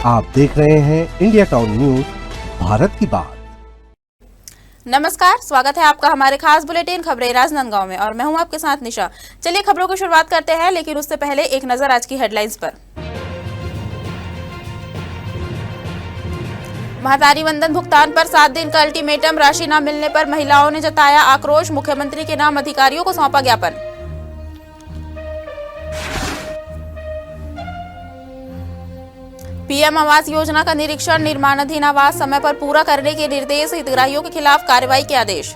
आप देख रहे हैं इंडिया टाउन न्यूज, भारत की बात। नमस्कार, स्वागत है आपका हमारे खास बुलेटिन खबरें राजनांदगांव में और मैं हूं आपके साथ निशा। चलिए खबरों की शुरुआत करते हैं, लेकिन उससे पहले एक नजर आज की हेडलाइंस पर। महतारी वंदन भुगतान पर 7 दिन का अल्टीमेटम, राशि न मिलने पर महिलाओं ने जताया आक्रोश, मुख्यमंत्री के नाम अधिकारियों को सौंपा ज्ञापन। पीएम आवास योजना का निरीक्षण, निर्माणाधीन आवास समय पर पूरा करने के निर्देश, हितग्राहियों के खिलाफ कार्रवाई के आदेश।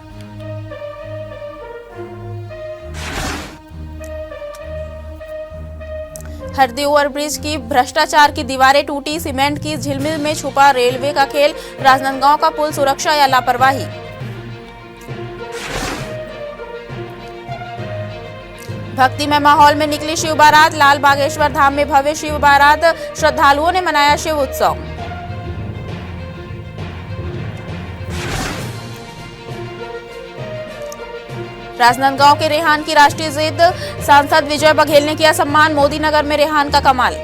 हरदी ओवरब्रिज की भ्रष्टाचार की दीवारें टूटी, सीमेंट की झिलमिल में छुपा रेलवे का खेल, राजनांदगांव का पुल सुरक्षा या लापरवाही। भक्तिमय माहौल में निकली शिव बारात, लाल बागेश्वर धाम में भव्य शिव बारात, श्रद्धालुओं ने मनाया शिव उत्सव। राजनांदगांव के रेहान की राष्ट्रीय जिद, सांसद विजय बघेल ने किया सम्मान, मोदी नगर में रेहान का कमाल।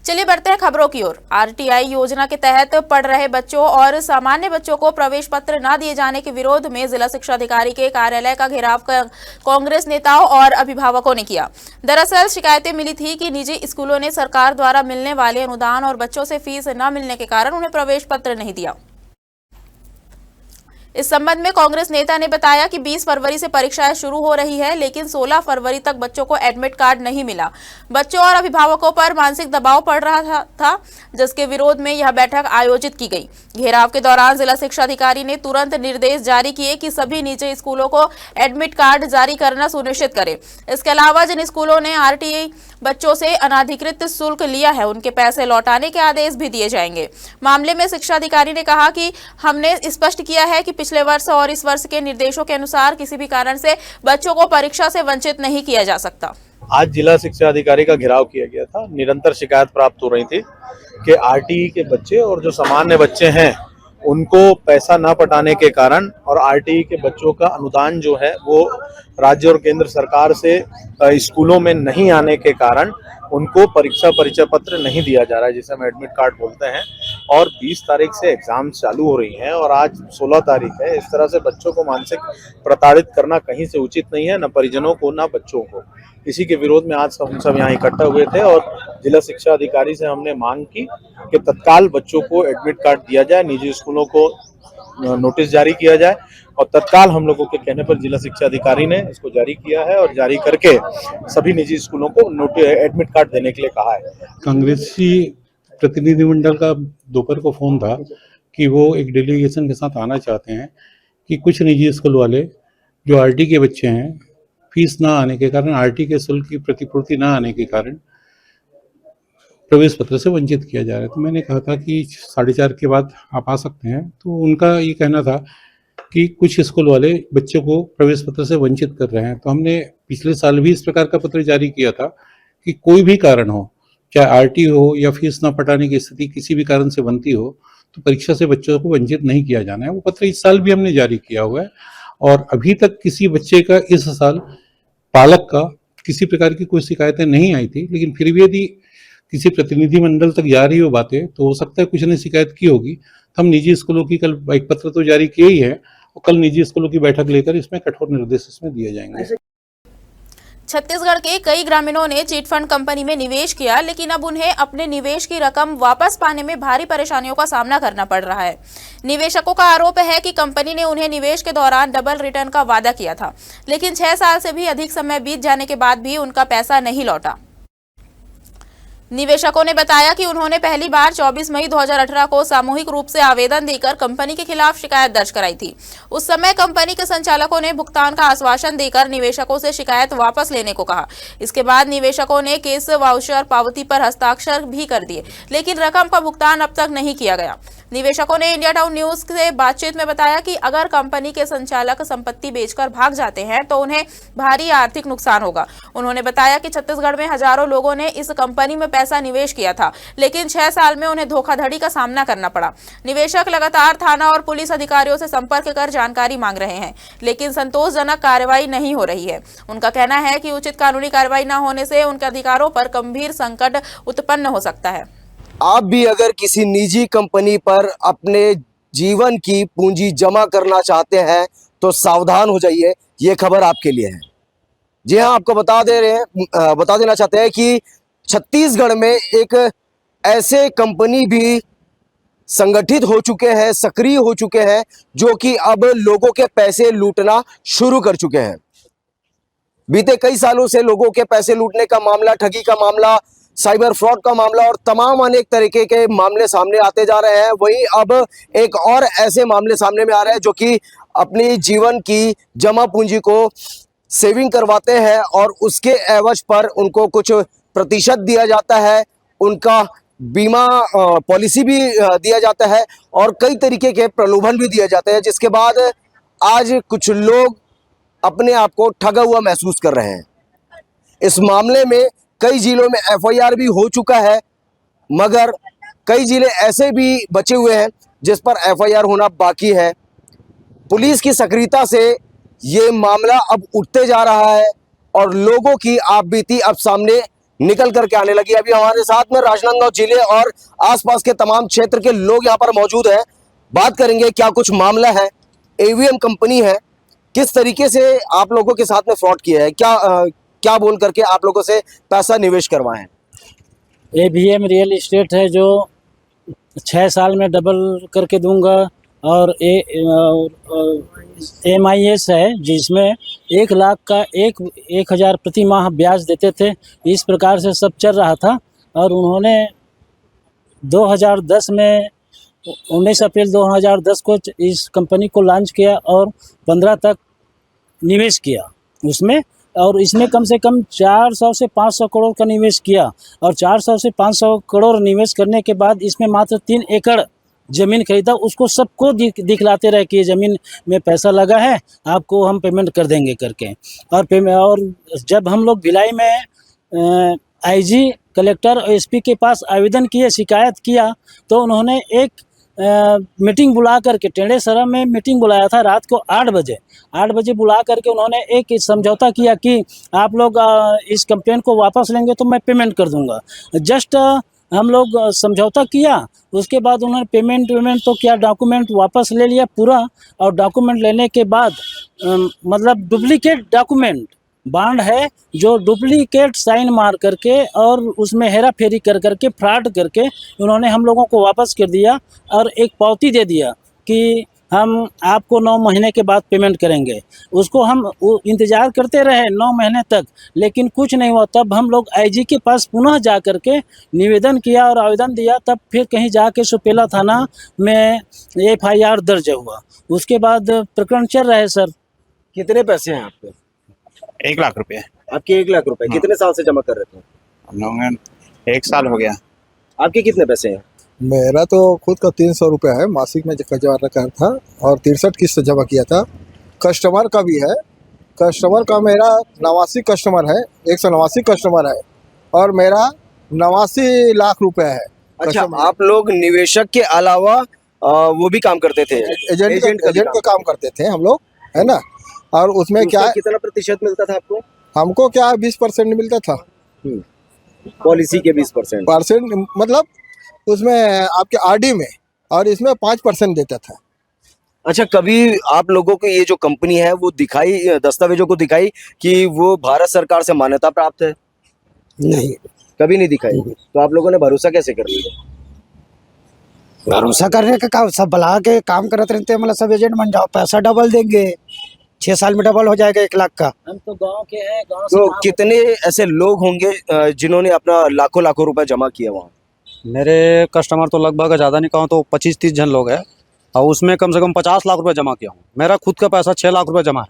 चलिए बढ़ते हैं खबरों की ओर। आरटीआई योजना के तहत पढ़ रहे बच्चों और सामान्य बच्चों को प्रवेश पत्र न दिए जाने के विरोध में जिला शिक्षा अधिकारी के कार्यालय का घेराव कांग्रेस नेताओं और अभिभावकों ने किया। दरअसल शिकायतें मिली थी कि निजी स्कूलों ने सरकार द्वारा मिलने वाले अनुदान और बच्चों से फीस न मिलने के कारण उन्हें प्रवेश पत्र नहीं दिया। इस संबंध में कांग्रेस नेता ने बताया कि 20 फरवरी से परीक्षाएं शुरू हो रही है, लेकिन 16 फरवरी तक बच्चों को एडमिट कार्ड नहीं मिला। बच्चों और अभिभावकों पर मानसिक दबाव पड़ रहा था, जिसके विरोध में यह बैठक आयोजित की गई। घेराव के दौरान जिला शिक्षा अधिकारी ने तुरंत निर्देश जारी किए कि सभी निजी स्कूलों को एडमिट कार्ड जारी करना सुनिश्चित करें। इसके अलावा जिन स्कूलों ने आरटीई बच्चों से अनाधिकृत शुल्क लिया है, उनके पैसे लौटाने के आदेश भी दिए जाएंगे। मामले में शिक्षा अधिकारी ने कहा कि हमने स्पष्ट किया है कि पिछले वर्ष और इस वर्ष के निर्देशों के अनुसार किसी भी कारण से बच्चों को परीक्षा से वंचित नहीं किया जा सकता। आज जिला शिक्षा अधिकारी का घेराव किया गया था। निरंतर शिकायत प्राप्त हो रही थी कि आरटीई के बच्चे और जो सामान्य बच्चे हैं उनको पैसा न पटाने के कारण और आरटीई के बच्चों का अनुदान जो है वो राज्य और केंद्र सरकार से स्कूलों में नहीं आने के कारण उनको परीक्षा परिचय पत्र नहीं दिया जा रहा है, जिसे हम एडमिट कार्ड बोलते हैं। और 20 तारीख से एग्जाम चालू हो रही हैं और आज 16 तारीख है। इस तरह से बच्चों को मानसिक प्रताड़ित करना कहीं से उचित नहीं है, न परिजनों को न बच्चों को। इसी के विरोध में आज हम सब यहाँ इकट्ठा हुए थे और जिला शिक्षा अधिकारी से हमने मांग की कि तत्काल बच्चों को एडमिट कार्ड दिया जाए, निजी स्कूलों को नोटिस जारी किया जाए और तत्काल हम लोगों के कहने पर जिला शिक्षा अधिकारी ने इसको जारी किया है और जारी करके सभी निजी स्कूलों को एडमिट कार्ड देने के लिए कहा है। कांग्रेसी प्रतिनिधिमंडल का दोपहर को फोन था कि वो एक डेलीगेशन के साथ आना चाहते हैं कि कुछ निजी स्कूल वाले जो आरटी के बच्चे हैं, फीस ना आने के कारण, आरटी के शुल्क की प्रतिपूर्ति ना आने के कारण प्रवेश पत्र से वंचित किया जा रहा है। तो मैंने कहा था कि 4:30 के बाद आप आ सकते हैं। तो उनका ये कहना था कि कुछ स्कूल वाले बच्चों को प्रवेश पत्र से वंचित कर रहे हैं। तो हमने पिछले साल भी इस प्रकार का पत्र जारी किया था कि कोई भी कारण हो, चाहे आरटी हो या फीस न पटाने की स्थिति किसी भी कारण से बनती हो, तो परीक्षा से बच्चों को वंचित नहीं किया जाना है। वो पत्र इस साल भी हमने जारी किया हुआ है और अभी तक किसी बच्चे का इस साल पालक का किसी प्रकार की कोई शिकायतें नहीं आई थी। लेकिन फिर भी यदि किसी प्रतिनिधि मंडल तक जा रही हो बातें, तो हो सकता है कुछ ने शिकायत की होगी। तो हम निजी स्कूलों की कल एक पत्र तो जारी किए ही है और कल निजी स्कूलों की बैठक लेकर इसमें कठोर निर्देश इसमें दिए जाएंगे। छत्तीसगढ़ के कई ग्रामीणों ने चिटफंड कंपनी में निवेश किया, लेकिन अब उन्हें अपने निवेश की रकम वापस पाने में भारी परेशानियों का सामना करना पड़ रहा है। निवेशकों का आरोप है कि कंपनी ने उन्हें निवेश के दौरान डबल रिटर्न का वादा किया था, लेकिन 6 साल से भी अधिक समय बीत जाने के बाद भी उनका पैसा नहीं लौटा। निवेशकों ने बताया कि उन्होंने पहली बार 24 मई 2018 को सामूहिक रूप से आवेदन देकर कंपनी के खिलाफ शिकायत दर्ज कराई थी। उस समय कंपनी के संचालकों ने भुगतान का आश्वासन देकर निवेशकों से शिकायत वापस लेने को कहा। इसके बाद निवेशकों ने केस वाउचर पावती पर हस्ताक्षर भी कर दिए, लेकिन रकम का भुगतान अब तक नहीं किया गया। निवेशकों ने इंडिया टाउन न्यूज से बातचीत में बताया कि अगर कंपनी के संचालक संपत्ति बेचकर भाग जाते हैं तो उन्हें भारी आर्थिक नुकसान होगा। उन्होंने बताया कि छत्तीसगढ़ में हजारों लोगों ने इस कंपनी में पैसा निवेश किया था, लेकिन 6 साल में उन्हें धोखाधड़ी का सामना करना पड़ा। निवेशक लगातार थाना और पुलिस अधिकारियों से संपर्क कर जानकारी मांग रहे हैं, लेकिन संतोषजनक कार्रवाई नहीं हो रही है। उनका कहना है कि उचित कानूनी कार्रवाई न होने से उनके अधिकारों पर गंभीर संकट उत्पन्न हो सकता है। आप भी अगर किसी निजी कंपनी पर अपने जीवन की पूंजी जमा करना चाहते हैं तो सावधान हो जाइए, ये खबर आपके लिए है। जी हाँ, आपको बता देना चाहते हैं कि छत्तीसगढ़ में एक ऐसे कंपनी भी संगठित हो चुके हैं, सक्रिय हो चुके हैं, जो कि अब लोगों के पैसे लूटना शुरू कर चुके हैं। बीते कई सालों से लोगों के पैसे लूटने का मामला, ठगी का मामला, साइबर फ्रॉड का मामला और तमाम अनेक तरीके के मामले सामने आते जा रहे हैं। वहीं अब एक और ऐसे मामले सामने में आ रहे हैं जो कि अपनी जीवन की जमा पूंजी को सेविंग करवाते हैं और उसके एवज पर उनको कुछ प्रतिशत दिया जाता है, उनका बीमा पॉलिसी भी दिया जाता है और कई तरीके के प्रलोभन भी दिए जाते हैं, जिसके बाद आज कुछ लोग अपने आप को ठगा हुआ महसूस कर रहे हैं। इस मामले में कई जिलों में FIR भी हो चुका है, मगर कई जिले ऐसे भी बचे हुए हैं जिस पर FIR होना बाकी है। पुलिस की सक्रियता से ये मामला अब उठते जा रहा है और लोगों की आपबीती अब सामने निकल करके आने लगी। अभी हमारे साथ में राजनांदगांव जिले और आसपास के तमाम क्षेत्र के लोग यहाँ पर मौजूद हैं। बात करेंगे क्या कुछ मामला है, AVM कंपनी है, किस तरीके से आप लोगों के साथ में फ्रॉड किया है, क्या बोल करके आप लोगों से पैसा निवेश करवाएं। AVM रियल इस्टेट है जो 6 साल में डबल करके दूंगा और MIS है जिसमें 1 लाख का 1,000 प्रति माह ब्याज देते थे। इस प्रकार से सब चल रहा था और उन्होंने 2010 में 19 अप्रैल 2010 को इस कंपनी को लॉन्च किया और 15 तक निवेश किया उसमें, और इसमें कम से कम 400 से 500 करोड़ का निवेश किया और 400 से 500 करोड़ निवेश करने के बाद इसमें मात्र 3 एकड़ ज़मीन खरीदा। उसको सबको दिखलाते रहे कि ये ज़मीन में पैसा लगा है, आपको हम पेमेंट कर देंगे करके। और जब हम लोग भिलाई में IG, कलेक्टर और SP के पास आवेदन किए, शिकायत किया, तो उन्होंने एक मीटिंग बुला करके टेढ़ेसरा में मीटिंग बुलाया था रात को 8 बजे बुला करके उन्होंने एक समझौता किया कि आप लोग इस कंप्लेन को वापस लेंगे तो मैं पेमेंट कर दूंगा। जस्ट हम लोग समझौता किया, उसके बाद उन्होंने पेमेंट तो क्या, डॉक्यूमेंट वापस ले लिया पूरा। और डॉक्यूमेंट लेने के बाद मतलब डुप्लीकेट डॉक्यूमेंट बांड है जो डुप्लीकेट साइन मार करके और उसमें हेरा फेरी कर करके फ्रॉड करके उन्होंने हम लोगों को वापस कर दिया और एक पावती दे दिया कि हम आपको 9 महीने के बाद पेमेंट करेंगे। उसको हम इंतज़ार करते रहे 9 महीने तक, लेकिन कुछ नहीं हुआ। तब हम लोग IG के पास पुनः जा करके निवेदन किया और आवेदन दिया, तब फिर कहीं जाके सुपेला थाना में FIR दर्ज हुआ। उसके बाद प्रकरण चल रहा है। सर, कितने पैसे हैं आपके? 1 लाख रुपए। आपके 1 लाख रुपए कितने साल से जमा कर रहे थे? हम लोग 1 साल हो गया। आपके कितने पैसे हैं? मेरा तो खुद का 300 रुपया है, मासिक में जमा रखा था और 63 किस्त जमा किया था। कस्टमर का भी है, कस्टमर का मेरा 89 कस्टमर है, 189 कस्टमर है और मेरा 89 लाख रुपए है। अच्छा, आप लोग निवेशक के अलावा वो भी काम करते थे? एजेंट का काम करते थे हम लोग, है ना। और उसमें क्या कितना प्रतिशत मिलता था आपको? हमको क्या 20% मिलता था। पॉलिसी के 20% मतलब उसमें आपके RD में, और इसमें 5% देता था। अच्छा, कभी आप लोगों को ये जो कंपनी है वो दिखाई, दस्तावेजों को दिखाई कि वो भारत सरकार से मान्यता प्राप्त है? नहीं, कभी नहीं दिखाई। तो आप लोगों ने भरोसा कैसे कर लिया? भरोसा करने का काम, सब बुला के काम करते रहते हैं, मतलब सब एजेंट बन जाओ, पैसा डबल देंगे, 6 साल में डबल हो जाएगा 1 लाख का। हम तो गांव के हैं, गांव तो कितने ऐसे लोग होंगे जिन्होंने अपना लाखों रुपए जमा किया वहाँ? मेरे कस्टमर तो लगभग ज़्यादा नहीं कहूँ तो 25-30 जन लोग हैं और उसमें कम से कम 50 लाख रुपए जमा किया हूँ। मेरा खुद का पैसा 6 लाख रुपए जमा है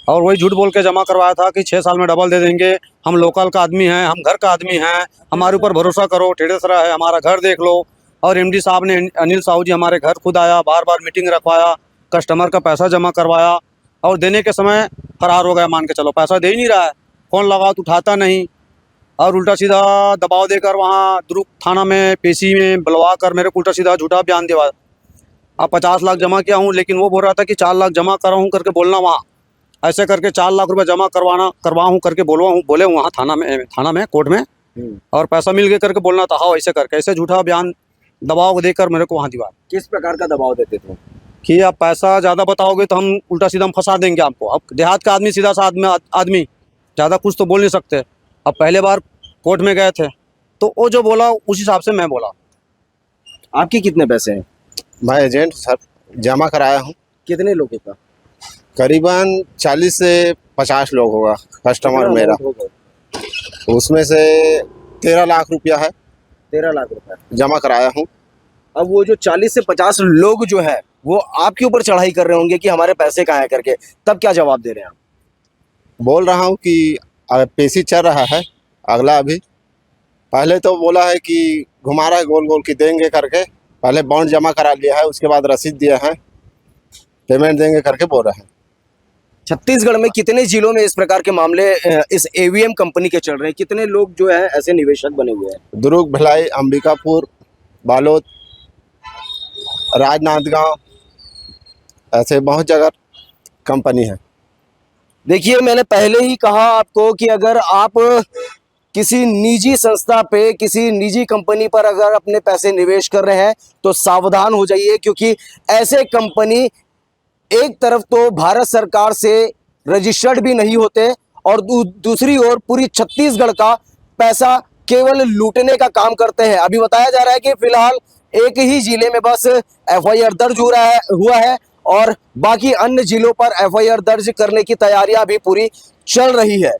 और वही झूठ बोल के जमा करवाया था कि 6 साल में डबल दे देंगे, हम लोकल का आदमी हैं, हम घर का आदमी हैं, हमारे ऊपर भरोसा करो, टेढ़ेसरा है, हमारा घर देख लो। और MD साहब ने, अनिल साहू जी हमारे घर खुद आया, बार मीटिंग रखवाया, कस्टमर का पैसा जमा करवाया और देने के समय फरार हो गया। मान के चलो पैसा दे ही नहीं रहा है, फ़ोन लगाओ तो उठाता नहीं। और उल्टा सीधा दबाव देकर वहाँ दुर्ग थाना में पेशी में बुलवा कर मेरे को उल्टा सीधा झूठा बयान दिया। अब 50 लाख जमा किया हूँ, लेकिन वो बोल रहा था कि 4 लाख जमा करा हूँ करके बोलना वहाँ, ऐसे करके 4 लाख रुपए जमा करवा हूँ करके बोले वहाँ थाना में कोर्ट में, और पैसा मिल गया करके बोलना था। हाँ, ऐसे करके ऐसे झूठा बयान दबाव देकर मेरे को वहाँ दीवार। किस प्रकार का दबाव देते थे कि आप पैसा ज़्यादा बताओगे तो हम उल्टा सीधा हम फंसा देंगे आपको। अब देहात का आदमी, सीधा सा आदमी ज़्यादा कुछ तो बोल नहीं सकते। अब पहले बार कोर्ट में गए थे तो वो जो बोला उस हिसाब से मैं बोला। आपके कितने पैसे हैं? मैं एजेंट सर जमा कराया हूँ। कितने लोगों का? करीबन 40 से 50 लोग होगा कस्टमर मेरा। उसमें से 13 लाख रुपया है। 13 लाख रुपया जमा कराया हूँ। अब वो जो 40 से 50 लोग जो है वो आपके ऊपर चढ़ाई कर रहे होंगे कि हमारे पैसे कहाँ हैं करके, तब क्या जवाब दे रहे हैं आप? बोल रहा हूँ कि पेशी चल रहा है अगला। अभी पहले तो बोला है कि घुमा रहा है गोल गोल की देंगे करके, पहले बॉन्ड जमा करा लिया है, उसके बाद रसीद दिया है, पेमेंट देंगे करके बोल रहा है। छत्तीसगढ़ में कितने जिलों में इस प्रकार के मामले इस एवीएम कंपनी के चल रहे हैं? कितने लोग जो है ऐसे निवेशक बने हुए हैं? दुर्ग, भिलाई, अंबिकापुर, बालोद, राजनांदगांव, ऐसे बहुत जगह कंपनी है। देखिए, मैंने पहले ही कहा आपको कि अगर आप किसी निजी संस्था पे, किसी निजी कंपनी पर अगर अपने पैसे निवेश कर रहे हैं तो सावधान हो जाइए, क्योंकि ऐसे कंपनी एक तरफ तो भारत सरकार से रजिस्टर्ड भी नहीं होते और दूसरी ओर पूरी छत्तीसगढ़ का पैसा केवल लूटने का काम करते हैं। अभी बताया जा रहा है कि फिलहाल एक ही जिले में बस एफआईआर दर्ज हुआ है और बाकी अन्य जिलों पर एफआईआर दर्ज करने की तैयारियां भी पूरी चल रही है।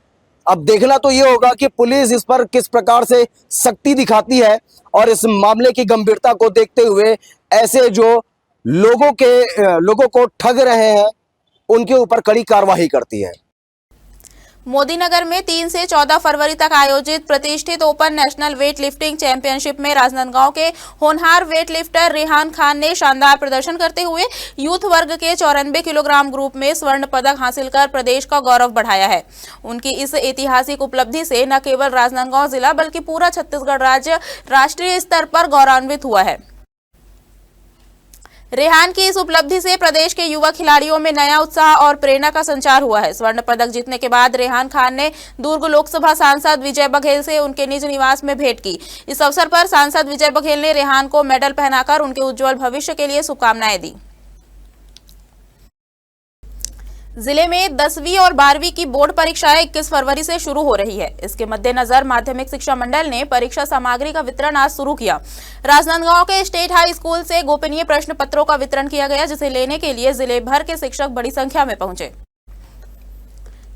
अब देखना तो ये होगा कि पुलिस इस पर किस प्रकार से सख्ती दिखाती है और इस मामले की गंभीरता को देखते हुए ऐसे जो लोगों को ठग रहे हैं उनके ऊपर कड़ी कार्रवाई करती है। मोदी नगर में 3 से 14 फरवरी तक आयोजित प्रतिष्ठित open national weight lifting championship में राजनांदगांव के होनहार वेट लिफ्टर रेहान खान ने शानदार प्रदर्शन करते हुए यूथ वर्ग के 94 किलोग्राम ग्रुप में स्वर्ण पदक हासिल कर प्रदेश का गौरव बढ़ाया है। उनकी इस ऐतिहासिक उपलब्धि से न केवल राजनांदगांव जिला बल्कि पूरा छत्तीसगढ़ राज्य राष्ट्रीय स्तर पर गौरवान्वित हुआ है। रेहान की इस उपलब्धि से प्रदेश के युवा खिलाड़ियों में नया उत्साह और प्रेरणा का संचार हुआ है। स्वर्ण पदक जीतने के बाद रेहान खान ने दुर्ग लोकसभा सांसद विजय बघेल से उनके निज निवास में भेंट की। इस अवसर पर सांसद विजय बघेल ने रेहान को मेडल पहनाकर उनके उज्जवल भविष्य के लिए शुभकामनाएं दी। जिले में 10वीं और 12वीं की बोर्ड परीक्षाएं 21 फरवरी से शुरू हो रही है। इसके मद्देनजर माध्यमिक शिक्षा मंडल ने परीक्षा सामग्री का वितरण आज शुरू किया। राजनांदगांव के स्टेट हाई स्कूल से गोपनीय प्रश्न पत्रों का वितरण किया गया, जिसे लेने के लिए जिले भर के शिक्षक बड़ी संख्या में पहुंचे।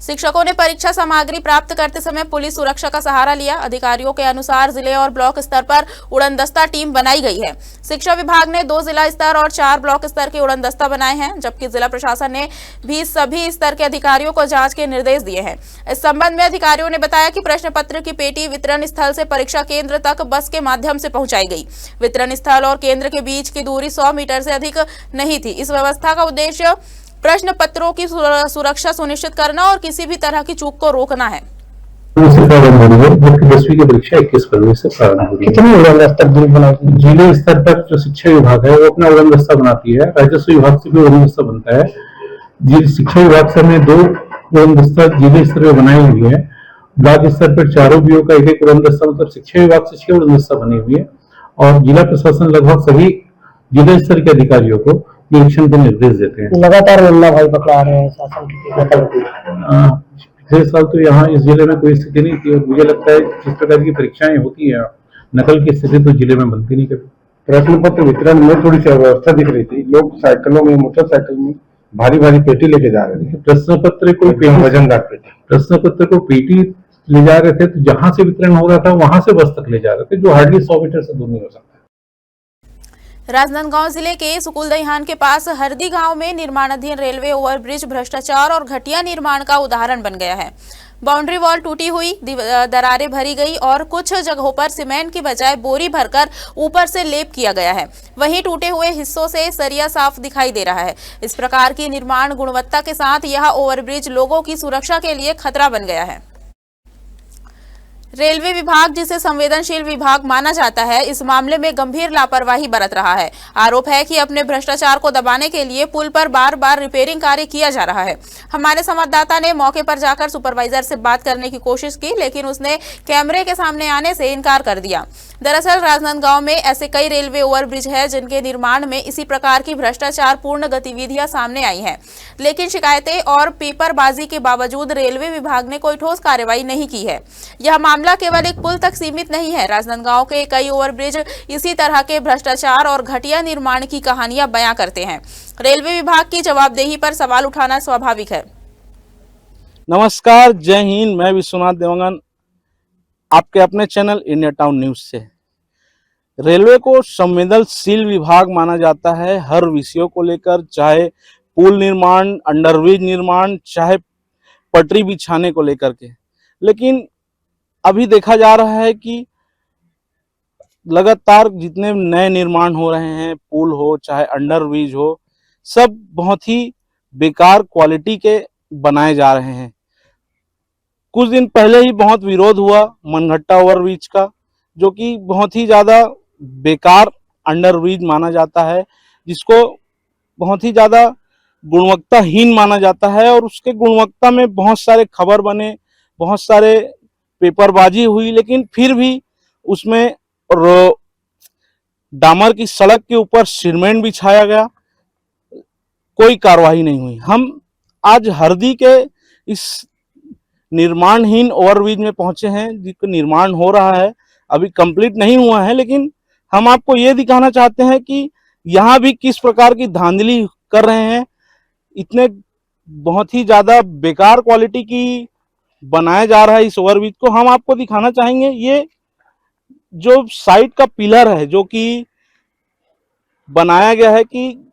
शिक्षकों ने परीक्षा सामग्री प्राप्त करते समय पुलिस सुरक्षा का सहारा लिया। अधिकारियों के अनुसार जिले और ब्लॉक स्तर पर उड़नदस्ता टीम बनाई गई है। शिक्षा विभाग ने 2 जिला स्तर और 4 ब्लॉक स्तर के उड़नदस्ता बनाए हैं, जबकि जिला प्रशासन ने भी सभी स्तर के अधिकारियों को जांच के निर्देश दिए हैं। इस संबंध में अधिकारियों ने बताया कि प्रश्न पत्र की पेटी वितरण स्थल से परीक्षा केंद्र तक बस के माध्यम से पहुंचाई गई। वितरण स्थल और केंद्र के बीच की दूरी 100 मीटर से अधिक नहीं थी। इस व्यवस्था का उद्देश्य प्रश्न पत्रों की सुरक्षा सुनिश्चित करना और किसी भी तरह की चूक को रोकना है। जबकि 10वीं की परीक्षा 21 फरवरी से प्रारंभ होगी। कितने उड़नदस्ता बनाती है? जिले स्तर पर जो शिक्षा विभाग है वो अपना उड़नदस्ता बनाती है। राजस्व विभाग से भी उड़नदस्ता बनता है। शिक्षा विभाग से हमने 2 उड़नदस्ता जिले स्तर पर बनाई हुई है। ब्लॉक स्तर पर 4 बीओ का एक उड़नदस्ता, मतलब शिक्षा विभाग से 6 उड़नदस्ता बनी हुई है और जिला प्रशासन लगभग सभी जिला स्तर के अधिकारियों को निरीक्षण के निर्देश देते हैं। लगातार मुन्ना भाई पकड़ा रहे हैं शासन की। पिछले साल तो यहाँ इस जिले में कोई स्थिति नहीं थी और मुझे लगता है जिस प्रकार की परीक्षाएं होती है नकल की स्थिति तो जिले में बनती नहीं कभी। प्रश्न पत्र वितरण में थोड़ी सी अव्यवस्था दिख रही थी। लोग साइकिलों में, मोटरसाइकिल में भारी भारी पेटी लेके जा रहे थे। प्रश्न पत्र को वजनदार पेटी, प्रश्न पत्र को पेटी ले जा रहे थे तो जहां से वितरण हो रहा था वहां से बस तक ले जा रहे थे, जो हार्डली 100 मीटर से दूर नहीं हो सकता। राजनांदगांव जिले के सुकुलदहिहान के पास हरदी गांव में निर्माणाधीन रेलवे ओवरब्रिज भ्रष्टाचार और घटिया निर्माण का उदाहरण बन गया है। बाउंड्री वॉल टूटी हुई, दरारें भरी गई और कुछ जगहों पर सीमेंट की बजाय बोरी भरकर ऊपर से लेप किया गया है। वहीं टूटे हुए हिस्सों से सरिया साफ दिखाई दे रहा है। इस प्रकार की निर्माण गुणवत्ता के साथ यह ओवरब्रिज लोगों की सुरक्षा के लिए खतरा बन गया है। रेलवे विभाग, जिसे संवेदनशील विभाग माना जाता है, इस मामले में गंभीर लापरवाही बरत रहा है। आरोप है कि अपने भ्रष्टाचार को दबाने के लिए पुल पर बार बार रिपेयरिंग कार्य किया जा रहा है। हमारे संवाददाता ने मौके पर जाकर सुपरवाइजर से बात करने की कोशिश की, लेकिन उसने कैमरे के सामने आने से इनकार कर दिया। दरअसल राजनांदगांव में ऐसे कई रेलवे ओवरब्रिज है जिनके निर्माण में इसी प्रकार की भ्रष्टाचार पूर्ण गतिविधियां सामने आई हैं, लेकिन शिकायतें और पेपरबाजी के बावजूद रेलवे विभाग ने कोई ठोस कार्रवाई नहीं की है। यह मामला केवल एक पुल तक सीमित नहीं है। राजनांदगांव के कई ओवरब्रिज इसी तरह के भ्रष्टाचार और घटिया निर्माण की कहानियां बयां करते हैं। रेलवे विभाग की जवाबदेही पर सवाल उठाना स्वाभाविक है। नमस्कार, जय हिंद। मैं विश्वनाथ देवंगन, आपके अपने चैनल इंडिया टाउन न्यूज से। रेलवे को संवेदनशील विभाग माना जाता है हर विषयों को लेकर, चाहे पुल निर्माण, अंडरब्रिज निर्माण, चाहे पटरी बिछाने को लेकर के। लेकिन अभी देखा जा रहा है कि लगातार जितने नए निर्माण हो रहे हैं, पुल हो चाहे अंडरब्रिज हो, सब बहुत ही बेकार क्वालिटी के बनाए जा रहे हैं। कुछ दिन पहले ही बहुत विरोध हुआ मनघट्टा ओवरब्रिज का, जो कि बहुत ही ज़्यादा बेकार अंडरब्रिज माना जाता है, जिसको बहुत ही ज़्यादा गुणवत्ताहीन माना जाता है। और उसके गुणवत्ता में बहुत सारे खबर बने, बहुत सारे पेपरबाजी हुई, लेकिन फिर भी उसमें डामर की सड़क के ऊपर सीमेंट बिछाया गया, कोई कार्रवाई नहीं हुई। हम आज हरदी के इस निर्माणहीन ओवरब्रिज में पहुंचे हैं, जिसका निर्माण हो रहा है, अभी कंप्लीट नहीं हुआ है, लेकिन हम आपको ये दिखाना चाहते हैं कि यहाँ भी किस प्रकार की धांधली कर रहे हैं। इतने बहुत ही ज्यादा बेकार क्वालिटी की बनाया जा रहा है इस ओवरब्रिज को। हम आपको दिखाना चाहेंगे, ये जो साइड का पिलर है, जो कि बनाया गया है कि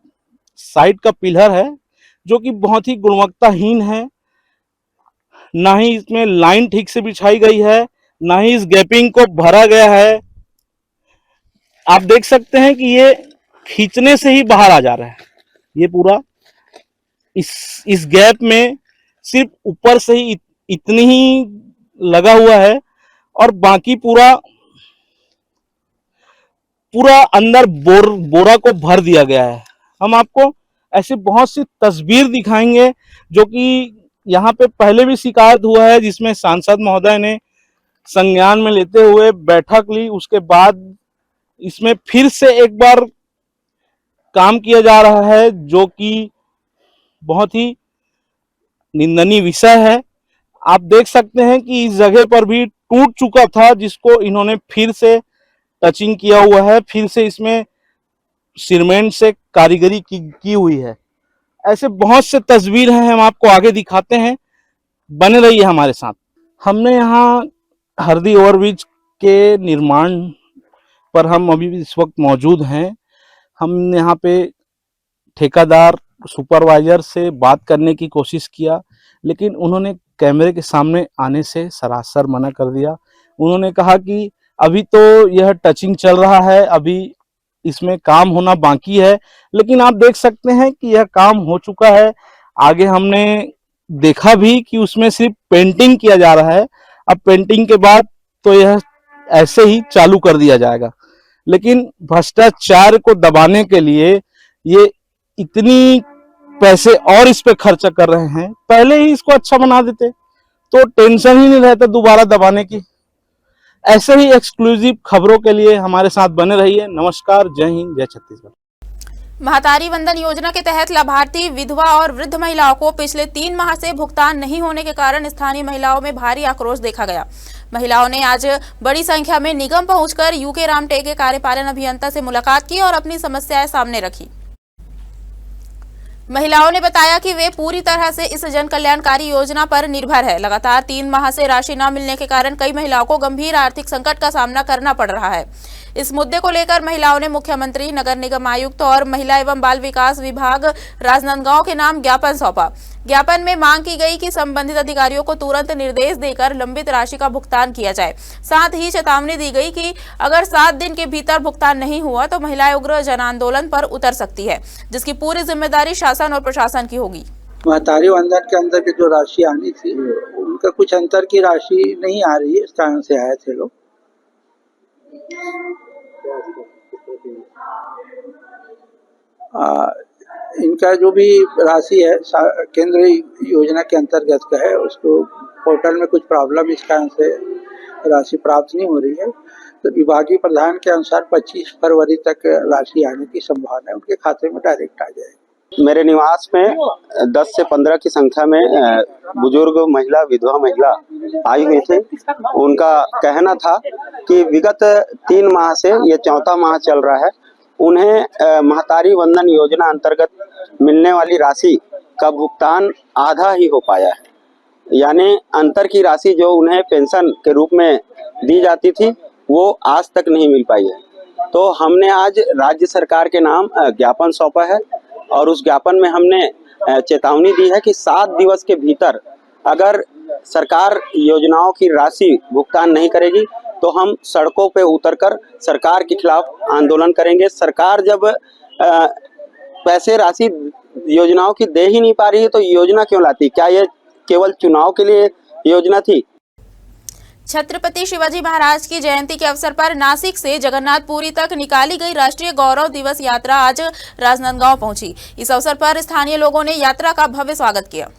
साइड का पिलर है, जो कि बहुत ही गुणवत्ताहीन है। ना ही इसमें लाइन ठीक से बिछाई गई है, ना ही इस गैपिंग को भरा गया है। आप देख सकते हैं कि ये खींचने से ही बाहर आ जा रहा है। ये पूरा इस गैप में सिर्फ ऊपर से ही इतनी ही लगा हुआ है, और बाकी पूरा अंदर बोरा को भर दिया गया है। हम आपको ऐसे बहुत सी तस्वीर दिखाएंगे, जो कि यहाँ पे पहले भी शिकायत हुआ है, जिसमें सांसद महोदय ने संज्ञान में लेते हुए बैठक ली। उसके बाद इसमें फिर से एक बार काम किया जा रहा है, जो कि बहुत ही निंदनीय विषय है। आप देख सकते हैं कि इस जगह पर भी टूट चुका था, जिसको इन्होंने फिर से टचिंग किया हुआ है, फिर से इसमें सीमेंट से कारीगरी की हुई है। ऐसे बहुत से तस्वीर हैं, हम आपको आगे दिखाते हैं, बने रहिए हमारे साथ। हमने यहाँ हरदी ओवरब्रिज के निर्माण पर हम अभी भी इस वक्त मौजूद हैं। हम यहाँ पे ठेकेदार, सुपरवाइजर से बात करने की कोशिश किया, लेकिन उन्होंने कैमरे के सामने आने से सरासर मना कर दिया। उन्होंने कहा कि अभी तो यह टचिंग चल रहा है, अभी इसमें काम होना बाकी है। लेकिन आप देख सकते हैं कि यह काम हो चुका है। आगे हमने देखा भी कि उसमें सिर्फ पेंटिंग किया जा रहा है। अब पेंटिंग के बाद तो यह ऐसे ही चालू कर दिया जाएगा। लेकिन भ्रष्टाचार को दबाने के लिए ये इतनी पैसे और इस पे खर्चा कर रहे हैं। पहले ही इसको अच्छा बना देते तो टेंशन ही नहीं रहता दोबारा दबाने की। ऐसे ही एक्सक्लूसिव खबरों के लिए हमारे साथ बने रहिए। नमस्कार, जय हिंद, जय छत्तीसगढ़। महातारी वंदन योजना के तहत लाभार्थी विधवा और वृद्ध महिलाओं को पिछले 3 माह से भुगतान नहीं होने के कारण स्थानीय महिलाओं में भारी आक्रोश देखा गया। महिलाओं ने आज बड़ी संख्या में निगम पहुंचकर यूके रामटेक के कार्यपालन अभियंता से मुलाकात की और अपनी समस्याएं सामने रखी। महिलाओं ने बताया कि वे पूरी तरह से इस जन कल्याणकारी योजना पर निर्भर है। लगातार 3 माह से राशि न मिलने के कारण कई महिलाओं को गंभीर आर्थिक संकट का सामना करना पड़ रहा है। इस मुद्दे को लेकर महिलाओं ने मुख्यमंत्री, नगर निगम आयुक्त और महिला एवं बाल विकास विभाग राजनांदगांव के नाम ज्ञापन सौंपा। ज्ञापन में मांग की गई कि संबंधित अधिकारियों को तुरंत निर्देश देकर लंबित राशि का भुगतान किया जाए। साथ ही चेतावनी दी गई कि अगर 7 दिन के भीतर भुगतान नहीं हुआ तो महिलाएं उग्र जन आंदोलन पर उतर सकती है, जिसकी पूरी जिम्मेदारी शासन और प्रशासन की होगी। महतारी वंदन के अंदर की जो राशि आनी थी उनका कुछ अंतर की राशि नहीं आ रही है, इस कारण से आए थे लोग। इनका जो भी राशि है केंद्रीय योजना के अंतर्गत का है, उसको पोर्टल में कुछ प्रॉब्लम इस कारण से राशि प्राप्त नहीं हो रही है। तो विभागीय प्रधान के अनुसार 25 फरवरी तक राशि आने की संभावना है, उनके खाते में डायरेक्ट आ जाएगी। मेरे निवास में 10 से 15 की संख्या में बुजुर्ग महिला, विधवा महिला आई हुई थी। उनका कहना था कि विगत 3 माह से ये 4था माह चल रहा है, उन्हें महतारी वंदन योजना अंतर्गत मिलने वाली राशि का भुगतान आधा ही हो पाया है, यानी अंतर की राशि जो उन्हें पेंशन के रूप में दी जाती थी वो आज तक नहीं मिल पाई है। तो हमने आज राज्य सरकार के नाम ज्ञापन सौंपा है और उस ज्ञापन में हमने चेतावनी दी है कि 7 दिवस के भीतर अगर सरकार योजनाओं की राशि भुगतान नहीं करेगी तो हम सड़कों पे उतरकर सरकार के खिलाफ आंदोलन करेंगे। सरकार जब पैसे राशि योजनाओं की दे ही नहीं पा रही है तो योजना क्यों लाती? क्या ये केवल चुनाव के लिए योजना थी? छत्रपति शिवाजी महाराज की जयंती के अवसर पर नासिक से जगन्नाथपुरी तक निकाली गई राष्ट्रीय गौरव दिवस यात्रा आज राजनांदगांव पहुंची। इस अवसर पर स्थानीय लोगों ने यात्रा का भव्य स्वागत किया।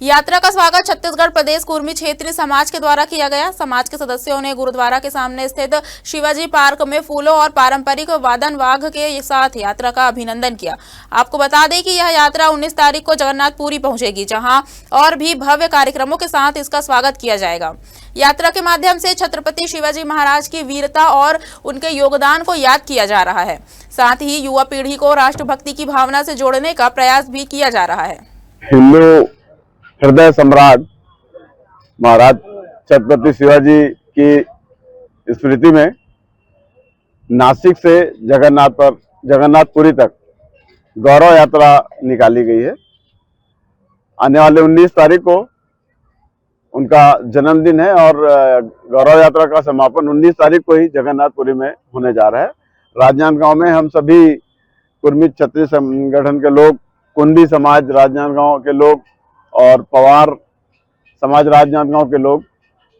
यात्रा का स्वागत छत्तीसगढ़ प्रदेश कुर्मी क्षेत्रीय समाज के द्वारा किया गया। समाज के सदस्यों ने गुरुद्वारा के सामने स्थित शिवाजी पार्क में फूलों और पारंपरिक वादन वाघ के साथ यात्रा का अभिनंदन किया। आपको बता दें कि यह यात्रा 19 तारीख को जगन्नाथपुरी पहुंचेगी, जहां और भी भव्य कार्यक्रमों के साथ इसका स्वागत किया जाएगा। यात्रा के माध्यम से छत्रपति शिवाजी महाराज की वीरता और उनके योगदान को याद किया जा रहा है। साथ ही युवा पीढ़ी को राष्ट्रभक्ति की भावना से जोड़ने का प्रयास भी किया जा रहा है। हिंदू हृदय सम्राट महाराज छत्रपति शिवाजी की स्मृति में नासिक से जगन्नाथपुरी तक गौरव यात्रा निकाली गई है। आने वाले 19 तारीख को उनका जन्मदिन है और गौरव यात्रा का समापन 19 तारीख को ही जगन्नाथपुरी में होने जा रहा है। राजनांदगांव में हम सभी कुर्मी क्षत्रिय संगठन के लोग, कुंडी समाज राजनांदगांव के लोग और पवार समाज राजनांदगांव के लोग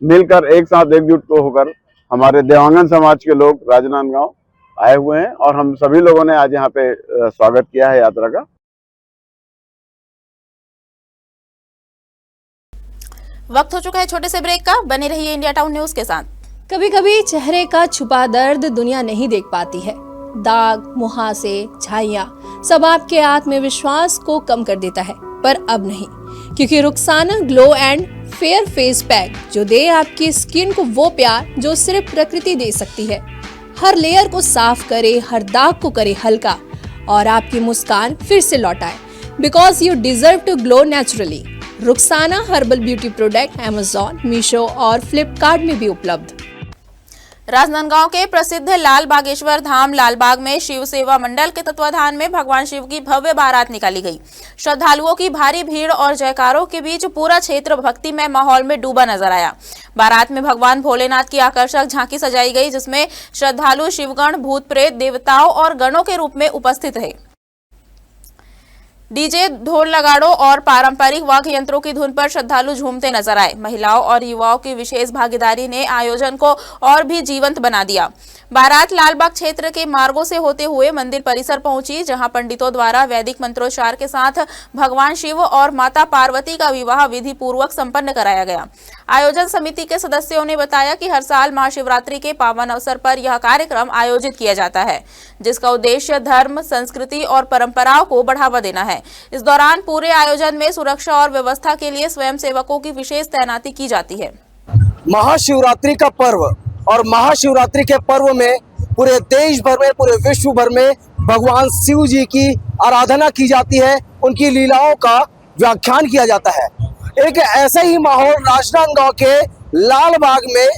मिलकर एक साथ एकजुट होकर हमारे देवांगन समाज के लोग राजनांदगांव आए हुए हैं और हम सभी लोगों ने आज यहाँ पे स्वागत किया है यात्रा का। वक्त हो चुका है छोटे से ब्रेक का। बने रहिए इंडिया टाउन न्यूज के साथ। कभी कभी चेहरे का छुपा दर्द दुनिया नहीं देख पाती है। दाग, मुहासे, झाइयां सब आपके आत्मविश्वास को कम कर देता है, पर अब नहीं, क्योंकि Rukhsana glow and fair face pack जो दे आपकी स्किन को वो प्यार जो सिर्फ प्रकृति दे सकती है। हर लेयर को साफ करे, हर दाग को करे हल्का और आपकी मुस्कान फिर से लौटाए। Because you deserve to glow naturally. Rukhsana herbal beauty product Amazon, Meesho और फ्लिपकार्ट में भी उपलब्ध। राजनांदगांव के प्रसिद्ध लाल बागेश्वर धाम लालबाग में शिव सेवा मंडल के तत्वाधान में भगवान शिव की भव्य बारात निकाली गई। श्रद्धालुओं की भारी भीड़ और जयकारों के बीच पूरा क्षेत्र भक्तिमय माहौल में डूबा नजर आया। बारात में भगवान भोलेनाथ की आकर्षक झांकी सजाई गई, जिसमें श्रद्धालु शिवगण, भूत प्रेत, देवताओं और गणों के रूप में उपस्थित रहे। डीजे, ढोल नगाड़ों और पारंपरिक वाद्य यंत्रों की धुन पर श्रद्धालु झूमते नजर आए। महिलाओं और युवाओं की विशेष भागीदारी ने आयोजन को और भी जीवंत बना दिया। बारात लालबाग क्षेत्र के मार्गों से होते हुए मंदिर परिसर पहुंची, जहां पंडितों द्वारा वैदिक मंत्रोच्चार के साथ भगवान शिव और माता पार्वती का विवाह विधि पूर्वक संपन्न कराया गया। आयोजन समिति के सदस्यों ने बताया कि हर साल महाशिवरात्रि के पावन अवसर पर यह कार्यक्रम आयोजित किया जाता है, जिसका उद्देश्य धर्म, संस्कृति और परंपराओं को बढ़ावा देना है। इस दौरान पूरे आयोजन में सुरक्षा और व्यवस्था के लिए स्वयंसेवकों की विशेष तैनाती की जाती है। महाशिवरात्रि का पर्व और महाशिवरात्रि के पर्व में पूरे देश भर में, पूरे विश्व भर में भगवान शिव जी की आराधना की जाती है, उनकी लीलाओं का व्याख्यान किया जाता है। एक ऐसा ही माहौल राजनांदगांव के लाल बाग में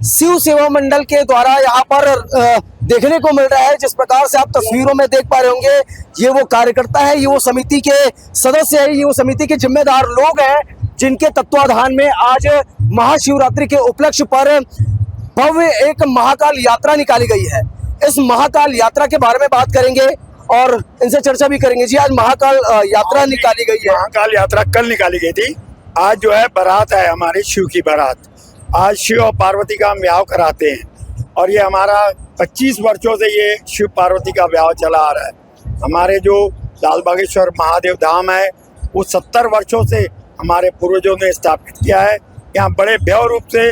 शिव सेवा मंडल के द्वारा यहाँ पर देखने को मिल रहा है। जिस प्रकार से आप तस्वीरों में देख पा रहे होंगे, ये वो कार्यकर्ता है, ये वो समिति के सदस्य है, ये वो समिति के जिम्मेदार लोग हैं, जिनके तत्वाधान में आज महाशिवरात्रि के उपलक्ष्य पर भव्य एक महाकाल यात्रा निकाली गई है। इस महाकाल यात्रा के बारे में बात करेंगे और इनसे चर्चा भी करेंगे। जी, आज महाकाल यात्रा निकाली गई है। महाकाल यात्रा कल निकाली गई थी। आज जो है बारात है, हमारे शिव की बारात। आज शिव और पार्वती का ब्याह कराते हैं और ये हमारा 25 वर्षों से ये शिव पार्वती का ब्याह चला आ रहा है। हमारे जो लाल बागेश्वर महादेव धाम है वो 70 वर्षों से हमारे पूर्वजों ने स्थापित किया है। यहाँ बड़े भव्य रूप से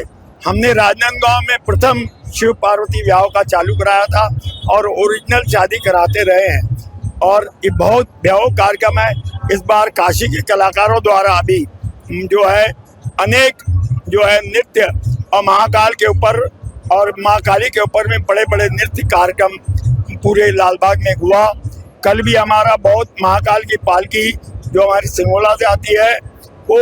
हमने राजनांदगांव में प्रथम शिव पार्वती ब्याह का चालू कराया था और ओरिजिनल शादी कराते रहे हैं और ये बहुत भव्य कार्यक्रम है। इस बार काशी के कलाकारों द्वारा अभी जो है अनेक जो है नृत्य और महाकाल के ऊपर और माँ काली के ऊपर में बड़े बड़े नृत्य कार्यक्रम पूरे लालबाग में हुआ। कल भी हमारा बहुत महाकाल की पालकी जो हमारी सिंगोला से आती है वो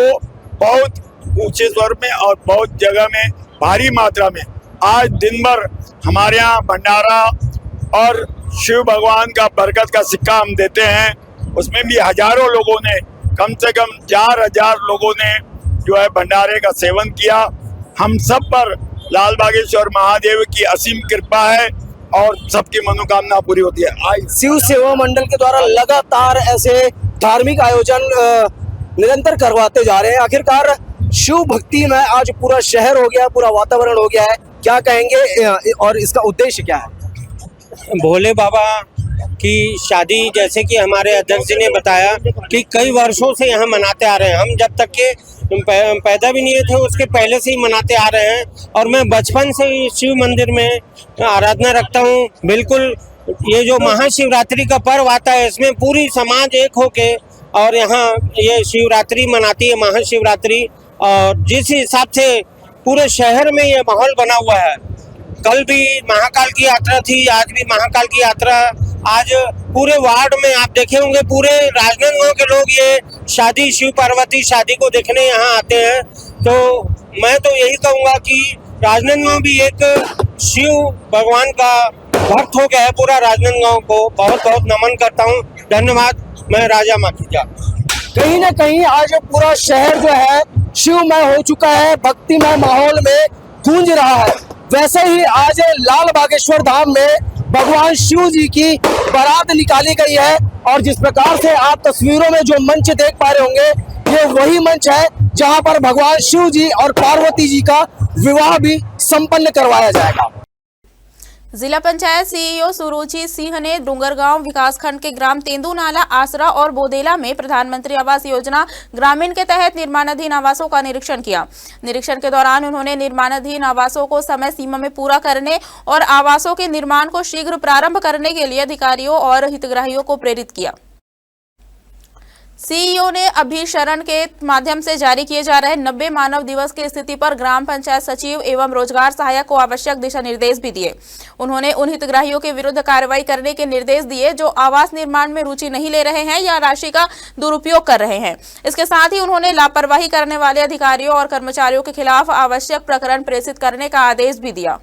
बहुत ऊंचे स्वर में और बहुत जगह में भारी मात्रा में आज दिन भर हमारे यहाँ भंडारा और शिव भगवान का बरकत का सिक्का हम देते हैं। उसमें भी हजारों लोगों ने, कम से कम 4000 लोगों ने जो है भंडारे का सेवन किया। हम सब पर लाल बागेश्वर महादेव की असीम कृपा है और सबकी मनोकामना पूरी होती है। आज शिव सेवा मंडल के द्वारा लगातार ऐसे धार्मिक आयोजन निरंतर करवाते जा रहे हैं। आखिरकार शिव भक्ति में आज पूरा शहर हो गया, पूरा वातावरण हो गया है। क्या कहेंगे और इसका उद्देश्य क्या है? भोले बाबा की शादी, जैसे कि हमारे अध्यक्ष जी ने बताया कि कई वर्षों से यहाँ मनाते आ रहे हैं। हम जब तक के पैदा भी नहीं थे उसके पहले से ही मनाते आ रहे हैं और मैं बचपन से ही शिव मंदिर में आराधना रखता हूँ। बिल्कुल ये जो महाशिवरात्रि का पर्व आता है इसमें पूरी समाज एक होके और यहाँ ये शिवरात्रि मनाती है, महाशिवरात्रि। और जिस हिसाब से पूरे शहर में ये माहौल बना हुआ है, कल भी महाकाल की यात्रा थी, आज भी महाकाल की यात्रा। आज पूरे वार्ड में आप देखे होंगे पूरे राजनांदगांव के लोग ये शादी, शिव पार्वती शादी को देखने यहाँ आते हैं। तो मैं तो यही कहूँगा कि राजनांदगांव भी एक शिव भगवान का भक्त हो गया है। पूरा राजनांदगांव को बहुत बहुत नमन करता हूँ। धन्यवाद। मैं राजा माखीजा। कहीं ना कहीं आज पूरा शहर जो है शिवमय हो चुका है, भक्तिमय माहौल में गूंज रहा है। वैसे ही आज लाल बागेश्वर धाम में भगवान शिव जी की बारात निकाली गई है और जिस प्रकार से आप तस्वीरों में जो मंच देख पा रहे होंगे ये वही मंच है जहां पर भगवान शिव जी और पार्वती जी का विवाह भी संपन्न करवाया जाएगा। जिला पंचायत सीईओ सुरुचि सिंह ने डूंगरगांव विकासखंड के ग्राम तेंदुनाला, आसरा और बोदेला में प्रधानमंत्री आवास योजना ग्रामीण के तहत निर्माणाधीन आवासों का निरीक्षण किया। निरीक्षण के दौरान उन्होंने निर्माणाधीन आवासों को समय सीमा में पूरा करने और आवासों के निर्माण को शीघ्र प्रारंभ करने के लिए अधिकारियों और हितग्राहियों को प्रेरित किया। सीईओ ने अभिशरण के माध्यम से जारी किए जा रहे 90 मानव दिवस की स्थिति पर ग्राम पंचायत सचिव एवं रोजगार सहायक को आवश्यक दिशा निर्देश भी दिए। उन्होंने उन हितग्राहियों के विरुद्ध कार्रवाई करने के निर्देश दिए जो आवास निर्माण में रुचि नहीं ले रहे हैं या राशि का दुरुपयोग कर रहे हैं। इसके साथ ही उन्होंने लापरवाही करने वाले अधिकारियों और कर्मचारियों के खिलाफ आवश्यक प्रकरण प्रेषित करने का आदेश भी दिया।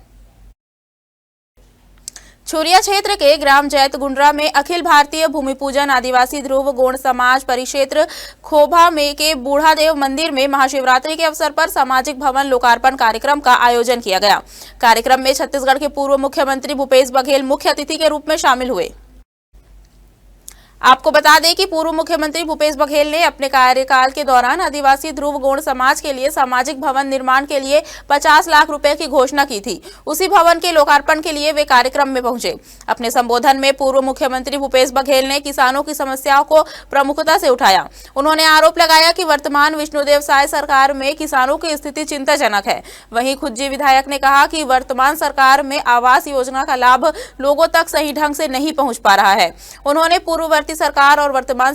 छुरिया क्षेत्र के ग्राम जैत गुंडरा में अखिल भारतीय भूमि पूजन आदिवासी ध्रुव गौड़ समाज परिक्षेत्र खोभा में के बूढ़ादेव मंदिर में महाशिवरात्रि के अवसर पर सामाजिक भवन लोकार्पण कार्यक्रम का आयोजन किया गया। कार्यक्रम में छत्तीसगढ़ के पूर्व मुख्यमंत्री भूपेश बघेल मुख्य अतिथि के रूप में शामिल हुए। आपको बता दें कि पूर्व मुख्यमंत्री भूपेश बघेल ने अपने कार्यकाल के दौरान आदिवासी ध्रुव गौड़ समाज के लिए सामाजिक भवन निर्माण के लिए 50 लाख रुपए की घोषणा की थी। उसी भवन के लोकार्पण के लिए वे कार्यक्रम में पहुंचे। अपने संबोधन में पूर्व मुख्यमंत्री भूपेश बघेल ने किसानों की समस्याओं को प्रमुखता से उठाया। उन्होंने आरोप लगाया कि वर्तमान विष्णुदेव साय सरकार में किसानों की स्थिति चिंताजनक है। वहीं खुज्जी विधायक ने कहा कि वर्तमान सरकार में आवास योजना का लाभ लोगों तक सही ढंग से नहीं पहुंच पा रहा है। उन्होंने पूर्ववर्ती सरकार और वर्तमान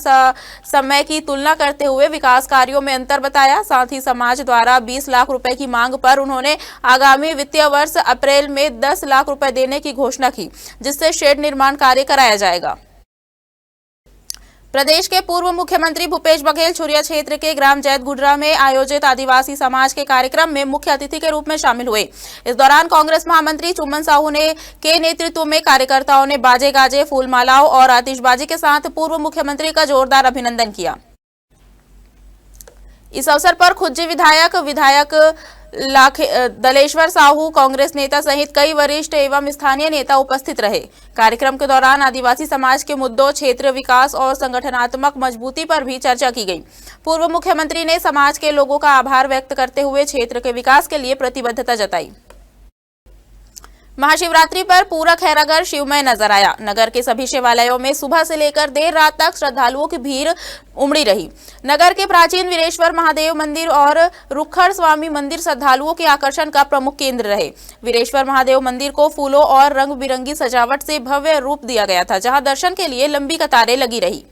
समय की तुलना करते हुए विकास कार्यों में अंतर बताया। साथ ही समाज द्वारा 20 लाख रुपए की मांग पर उन्होंने आगामी वित्तीय वर्ष अप्रैल में 10 लाख रुपए देने की घोषणा की, जिससे शेड निर्माण कार्य कराया जाएगा। प्रदेश के पूर्व मुख्यमंत्री भूपेश बघेल छुरिया क्षेत्र के ग्राम जैत गुंडरा में आयोजित आदिवासी समाज के कार्यक्रम में मुख्य अतिथि के रूप में शामिल हुए। इस दौरान कांग्रेस महामंत्री चुम्मन साहू के नेतृत्व में कार्यकर्ताओं ने बाजे गाजे, फूल मालाओं और आतिशबाजी के साथ पूर्व मुख्यमंत्री का जोरदार अभिनंदन किया। इस अवसर पर खुज्जी विधायक दलेश्वर साहू, कांग्रेस नेता सहित कई वरिष्ठ एवं स्थानीय नेता उपस्थित रहे। कार्यक्रम के दौरान आदिवासी समाज के मुद्दों, क्षेत्र विकास और संगठनात्मक मजबूती पर भी चर्चा की गई। पूर्व मुख्यमंत्री ने समाज के लोगों का आभार व्यक्त करते हुए क्षेत्र के विकास के लिए प्रतिबद्धता जताई। महाशिवरात्रि पर पूरा खैरागढ़ शिवमय नजर आया। नगर के सभी शिवालयों में सुबह से लेकर देर रात तक श्रद्धालुओं की भीड़ उमड़ी रही। नगर के प्राचीन वीरेश्वर महादेव मंदिर और रुखड़ स्वामी मंदिर श्रद्धालुओं के आकर्षण का प्रमुख केंद्र रहे। वीरेश्वर महादेव मंदिर को फूलों और रंग बिरंगी सजावट से भव्य रूप दिया गया था, जहां दर्शन के लिए लंबी कतारें लगी रही।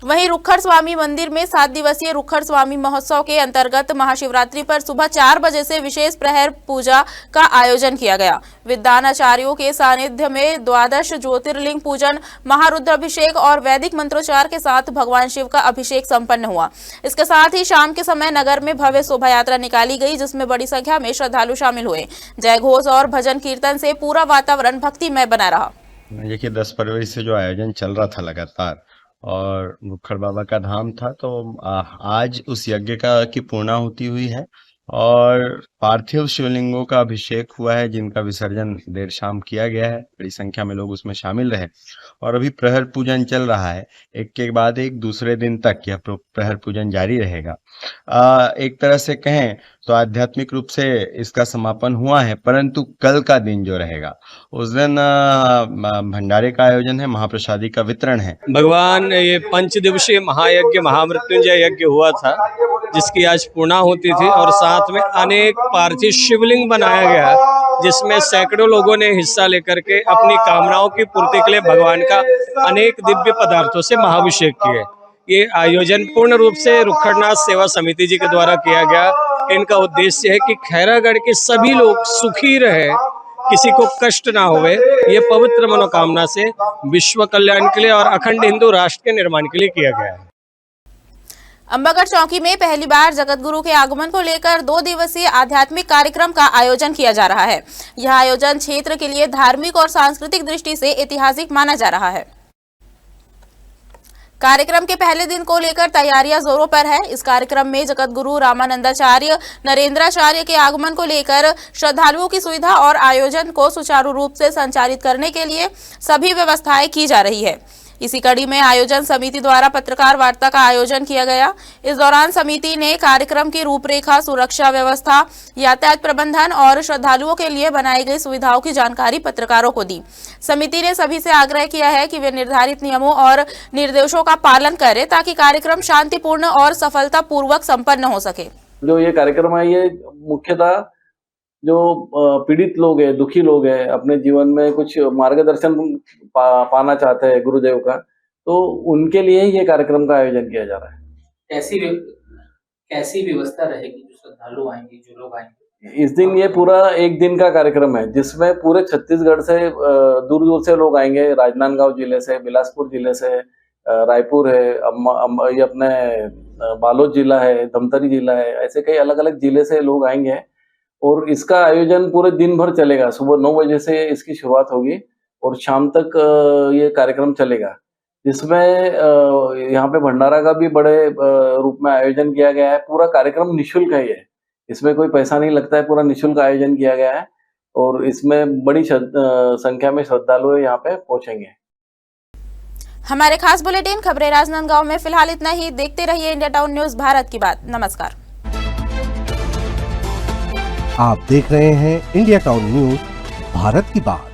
वहीं रुखड़ स्वामी मंदिर में 7 दिवसीय रुखड़ स्वामी महोत्सव के अंतर्गत महाशिवरात्रि पर सुबह 4 बजे से विशेष प्रहर पूजा का आयोजन किया गया। विद्वानाचार्यों के सानिध्य में द्वादश ज्योतिर्लिंग पूजन, महारुद्राभिषेक और वैदिक मंत्रोच्चार के साथ भगवान शिव का अभिषेक संपन्न हुआ। इसके साथ ही शाम के समय नगर में भव्य शोभा यात्रा निकाली गई, जिसमें बड़ी संख्या में श्रद्धालु शामिल हुए। जय घोष और भजन कीर्तन से पूरा वातावरण भक्तिमय बना रहा। देखिए 10 फरवरी से जो आयोजन चल रहा था लगातार और रुखड़ बाबा का धाम था, तो आज उस यज्ञ की पूर्णाहुति हुई है और पार्थिव शिवलिंगों का अभिषेक हुआ है, जिनका विसर्जन देर शाम किया गया है। बड़ी संख्या में लोग उसमें शामिल रहे और अभी प्रहर पूजन चल रहा है। एक के बाद एक दूसरे दिन तक यह प्रहर पूजन जारी रहेगा। एक तरह से कहें तो आध्यात्मिक रूप से इसका समापन हुआ है, परंतु कल का दिन जो रहेगा उस दिन भंडारे का आयोजन है, महाप्रसादी का वितरण है। भगवान ये 5 दिवसीय महायज्ञ महामृत्युंजय यज्ञ हुआ था, जिसकी आज पूर्णाहुति थी और साथ में अनेक पार्थिव शिवलिंग बनाया गया, जिसमें सैकड़ों लोगों ने हिस्सा लेकर के अपनी कामनाओं की पूर्ति के लिए भगवान का अनेक दिव्य पदार्थों से महाभिषेक किए। ये आयोजन पूर्ण रूप से रुखड़नाथ सेवा समिति जी के द्वारा किया गया। इनका उद्देश्य है कि खैरागढ़ के सभी लोग सुखी रहे, किसी को कष्ट ना होवे, ये पवित्र मनोकामना से विश्व कल्याण के लिए और अखंड हिंदू राष्ट्र के निर्माण के लिए किया गया है। अंबागढ़ चौकी में पहली बार जगतगुरु के आगमन को लेकर 2 दिवसीय आध्यात्मिक कार्यक्रम का आयोजन किया जा रहा है। यह आयोजन क्षेत्र के लिए धार्मिक और सांस्कृतिक दृष्टि से ऐतिहासिक माना जा रहा है। कार्यक्रम के पहले दिन को लेकर तैयारियां जोरों पर है। इस कार्यक्रम में जगतगुरु रामानंदाचार्य नरेंद्राचार्य के आगमन को लेकर श्रद्धालुओं की सुविधा और आयोजन को सुचारू रूप से संचालित करने के लिए सभी व्यवस्थाएं की जा रही है। इसी कड़ी में आयोजन समिति द्वारा पत्रकार वार्ता का आयोजन किया गया। इस दौरान समिति ने कार्यक्रम की रूपरेखा, सुरक्षा व्यवस्था, यातायात प्रबंधन और श्रद्धालुओं के लिए बनाई गई सुविधाओं की जानकारी पत्रकारों को दी। समिति ने सभी से आग्रह किया है कि वे निर्धारित नियमों और निर्देशों का पालन करें, ताकि कार्यक्रम शांतिपूर्ण और सफलतापूर्वक संपन्न हो सके। जो ये कार्यक्रम है, ये मुख्यतः जो पीड़ित लोग हैं, दुखी लोग हैं, अपने जीवन में कुछ मार्गदर्शन पाना चाहते हैं गुरुदेव का, तो उनके लिए ये कार्यक्रम का आयोजन किया जा रहा है। कैसी व्यवस्था रहेगी? जो श्रद्धालु आएंगे, जो लोग आएंगे, इस दिन ये पूरा एक दिन का कार्यक्रम है, जिसमें पूरे छत्तीसगढ़ से दूर दूर से लोग आएंगे। राजनांदगांव जिले से, बिलासपुर जिले से, रायपुर है, ये अपने बालोद जिला है, धमतरी जिला है, ऐसे कई अलग अलग जिले से लोग आएंगे और इसका आयोजन पूरे दिन भर चलेगा। सुबह 9 बजे से इसकी शुरुआत होगी और शाम तक ये कार्यक्रम चलेगा, जिसमें यहाँ पे भंडारा का भी बड़े रूप में आयोजन किया गया है। पूरा कार्यक्रम निःशुल्क है, ये इसमें कोई पैसा नहीं लगता है, पूरा निःशुल्क आयोजन किया गया है और इसमें बड़ी संख्या में श्रद्धालु यहाँ पे पहुंचेंगे। हमारे खास बुलेटिन खबरें राजनांदगांव में फिलहाल इतना ही। देखते रहिए इंडिया टाउन न्यूज, भारत की बात। नमस्कार। आप देख रहे हैं इंडिया टाउन न्यूज, भारत की बात।